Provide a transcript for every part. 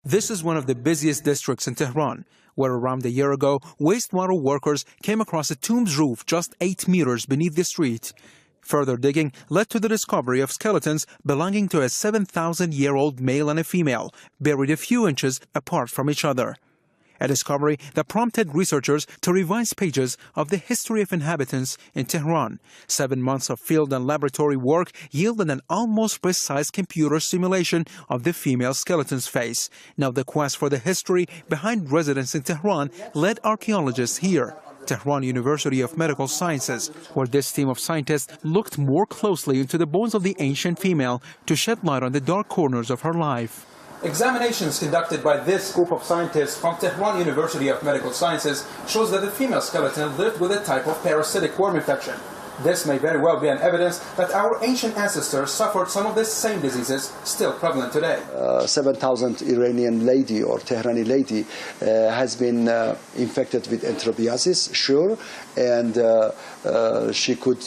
This is one of the busiest districts in Tehran, where around a year ago, wastewater workers came across a tomb's roof just 8 meters beneath the street. Further digging led to the discovery of skeletons belonging to a 7,000-year-old male and a female, buried a few inches apart from each other. A discovery that prompted researchers to revise pages of the history of inhabitants in Tehran. 7 months of field and laboratory work yielded an almost precise computer simulation of the female skeleton's face. Now the quest for the history behind residents in Tehran led archaeologists here, Tehran University of Medical Sciences, where this team of scientists looked more closely into the bones of the ancient female to shed light on the dark corners of her life. Examinations conducted by this group of scientists from Tehran University of Medical Sciences shows that the female skeleton lived with a type of parasitic worm infection. This may very well be an evidence that our ancient ancestors suffered some of the same diseases still prevalent today. 7,000 Iranian lady or Tehrani lady has been infected with enterobiasis, sure, and she could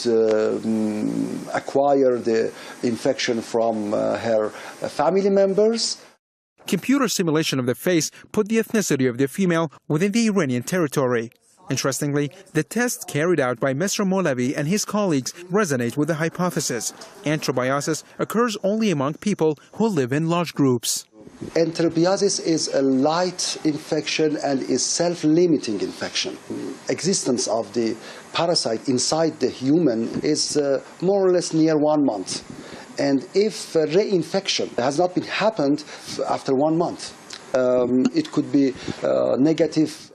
acquire the infection from her family members. Computer simulation of the face put the ethnicity of the female within the Iranian territory. Interestingly, the tests carried out by Mr. Molavi and his colleagues resonate with the hypothesis. Enterobiosis occurs only among people who live in large groups. Enterobiasis is a light infection and is self-limiting infection. Existence of the parasite inside the human is more or less near 1 month. And if reinfection has not been happened after 1 month, it could be negative.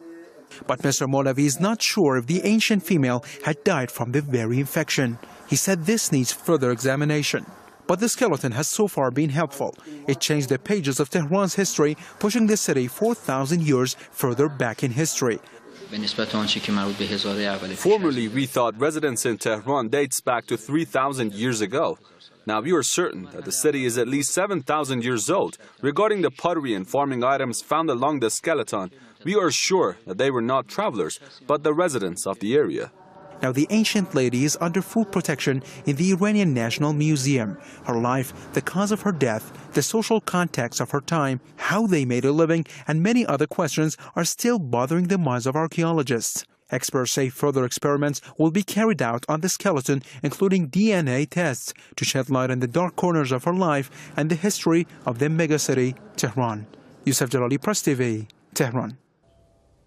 But Mr. Molavi is not sure if the ancient female had died from the very infection. He said this needs further examination. But the skeleton has so far been helpful. It changed the pages of Tehran's history, pushing the city 4,000 years further back in history. Formerly, we thought residence in Tehran dates back to 3,000 years ago. Now we are certain that the city is at least 7,000 years old. Regarding the pottery and farming items found along the skeleton, we are sure that they were not travelers, but the residents of the area. Now the ancient lady is under full protection in the Iranian National Museum. Her life, the cause of her death, the social context of her time, how they made a living, and many other questions are still bothering the minds of archaeologists. Experts say further experiments will be carried out on the skeleton, including DNA tests, to shed light on the dark corners of her life and the history of the megacity, Tehran. Youssef Jalali, Press TV, Tehran.